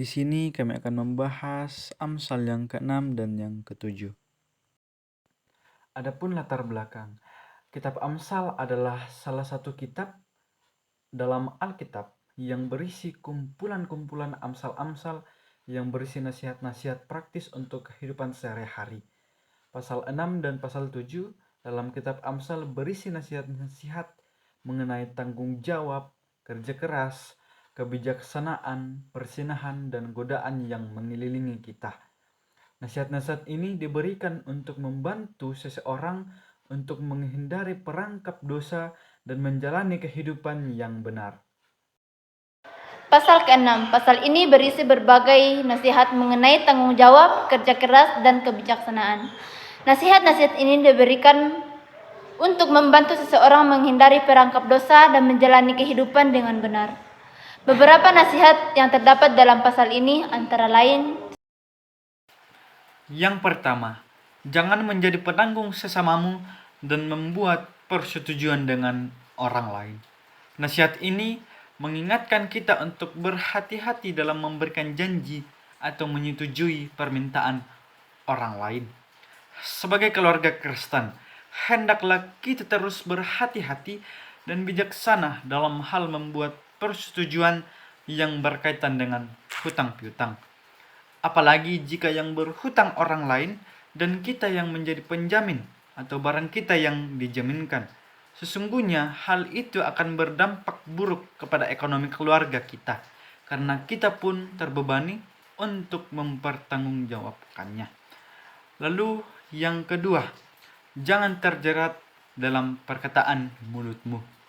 Di sini kami akan membahas Amsal yang ke-6 dan yang ke-7. Adapun latar belakang, kitab Amsal adalah salah satu kitab dalam Alkitab yang berisi kumpulan-kumpulan amsal-amsal yang berisi nasihat-nasihat praktis untuk kehidupan sehari-hari. Pasal 6 dan pasal 7 dalam kitab Amsal berisi nasihat-nasihat mengenai tanggung jawab, kerja keras, kebijaksanaan, persinahan, dan godaan yang mengelilingi kita. Nasihat-nasihat ini diberikan untuk membantu seseorang untuk menghindari perangkap dosa dan menjalani kehidupan yang benar. Pasal ke-6. Pasal ini berisi berbagai nasihat mengenai tanggung jawab, kerja keras, dan kebijaksanaan. Nasihat-nasihat ini diberikan untuk membantu seseorang menghindari perangkap dosa dan menjalani kehidupan dengan benar. Beberapa nasihat yang terdapat dalam pasal ini antara lain: Yang pertama, jangan menjadi penanggung sesamamu dan membuat persetujuan dengan orang lain. Nasihat ini mengingatkan kita untuk berhati-hati dalam memberikan janji atau menyetujui permintaan orang lain. Sebagai keluarga Kristen, hendaklah kita terus berhati-hati dan bijaksana dalam hal membuat persetujuan yang berkaitan dengan hutang piutang. Apalagi jika yang berhutang orang lain dan kita yang menjadi penjamin atau barang kita yang dijaminkan. Sesungguhnya hal itu akan berdampak buruk kepada ekonomi keluarga kita karena kita pun terbebani untuk mempertanggungjawabkannya. Lalu yang kedua, jangan terjerat dalam perkataan mulutmu.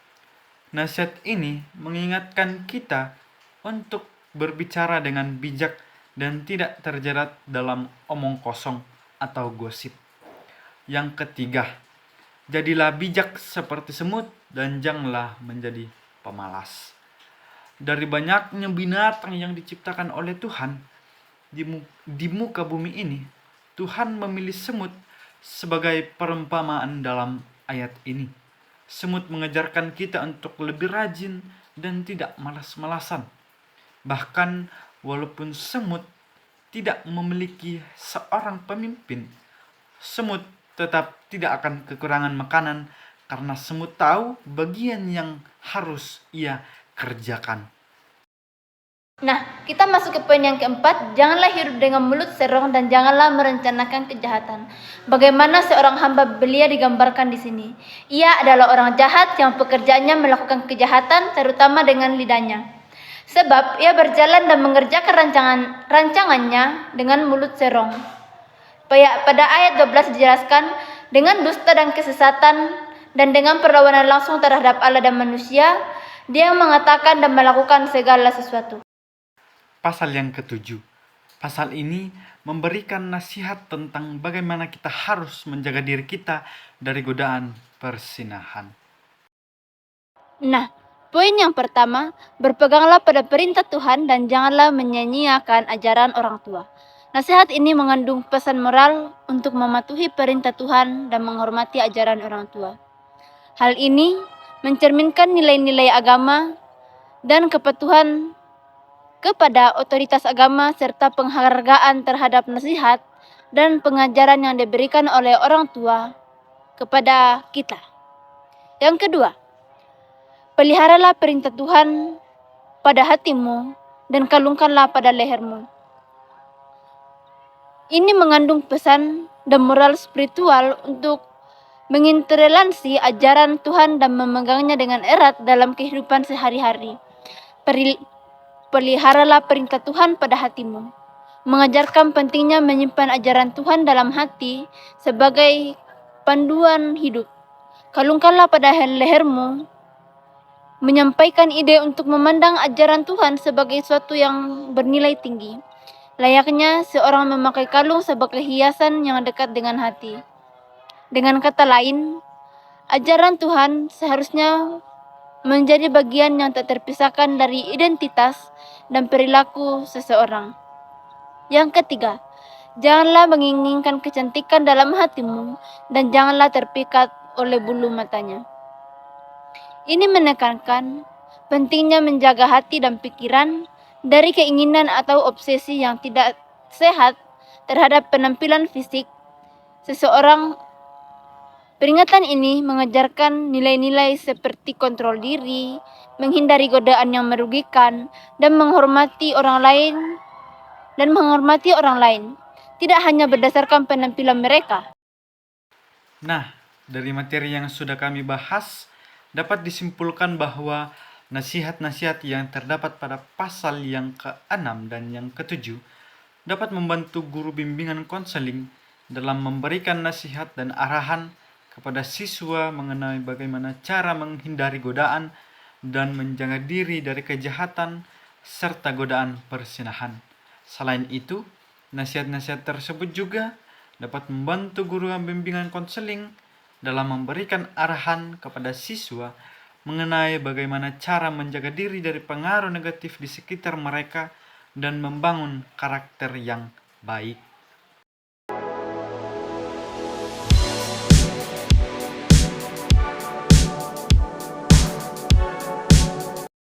Nasihat ini mengingatkan kita untuk berbicara dengan bijak dan tidak terjerat dalam omong kosong atau gosip. Yang ketiga, jadilah bijak seperti semut dan janganlah menjadi pemalas. Dari banyaknya binatang yang diciptakan oleh Tuhan di muka bumi ini, Tuhan memilih semut sebagai perumpamaan dalam ayat ini. Semut mengajarkan kita untuk lebih rajin dan tidak malas-malasan. Bahkan walaupun semut tidak memiliki seorang pemimpin, semut tetap tidak akan kekurangan makanan karena semut tahu bagian yang harus ia kerjakan. Nah, kita masuk ke poin yang keempat. Janganlah hidup dengan mulut serong dan janganlah merencanakan kejahatan. Bagaimana seorang hamba belia digambarkan di sini? Ia adalah orang jahat yang pekerjaannya melakukan kejahatan, terutama dengan lidahnya. Sebab ia berjalan dan mengerjakan rancangannya dengan mulut serong. Pada ayat 12 dijelaskan, dengan dusta dan kesesatan dan dengan perlawanan langsung terhadap Allah dan manusia, dia mengatakan dan melakukan segala sesuatu. Pasal yang ke-7. Pasal ini memberikan nasihat tentang bagaimana kita harus menjaga diri kita dari godaan persinahan. Nah, poin yang pertama, berpeganglah pada perintah Tuhan dan janganlah menyanyiakan ajaran orang tua. Nasihat ini mengandung pesan moral untuk mematuhi perintah Tuhan dan menghormati ajaran orang tua. Hal ini mencerminkan nilai-nilai agama dan kepatuhan kepada otoritas agama serta penghargaan terhadap nasihat dan pengajaran yang diberikan oleh orang tua kepada kita. Yang kedua, peliharalah perintah Tuhan pada hatimu dan kalungkanlah pada lehermu. Ini mengandung pesan dan moral spiritual untuk mengintoleransi ajaran Tuhan dan memegangnya dengan erat dalam kehidupan sehari-hari. Peliharalah perintah Tuhan pada hatimu. Mengajarkan pentingnya menyimpan ajaran Tuhan dalam hati sebagai panduan hidup. Kalungkanlah pada lehermu, menyampaikan ide untuk memandang ajaran Tuhan sebagai sesuatu yang bernilai tinggi. Layaknya seorang memakai kalung sebagai hiasan yang dekat dengan hati. Dengan kata lain, ajaran Tuhan seharusnya menjadi bagian yang tak terpisahkan dari identitas dan perilaku seseorang. Yang ketiga, janganlah menginginkan kecantikan dalam hatimu dan janganlah terpikat oleh bulu matanya. Ini menekankan pentingnya menjaga hati dan pikiran dari keinginan atau obsesi yang tidak sehat terhadap penampilan fisik seseorang. Peringatan ini mengajarkan nilai-nilai seperti kontrol diri, menghindari godaan yang merugikan, dan menghormati orang lain, tidak hanya berdasarkan penampilan mereka. Nah, dari materi yang sudah kami bahas, dapat disimpulkan bahwa nasihat-nasihat yang terdapat pada pasal yang ke-6 dan yang ke-7 dapat membantu guru bimbingan konseling dalam memberikan nasihat dan arahan kepada siswa mengenai bagaimana cara menghindari godaan dan menjaga diri dari kejahatan serta godaan perzinahan. Selain itu, nasihat-nasihat tersebut juga dapat membantu guru bimbingan konseling dalam memberikan arahan kepada siswa mengenai bagaimana cara menjaga diri dari pengaruh negatif di sekitar mereka dan membangun karakter yang baik.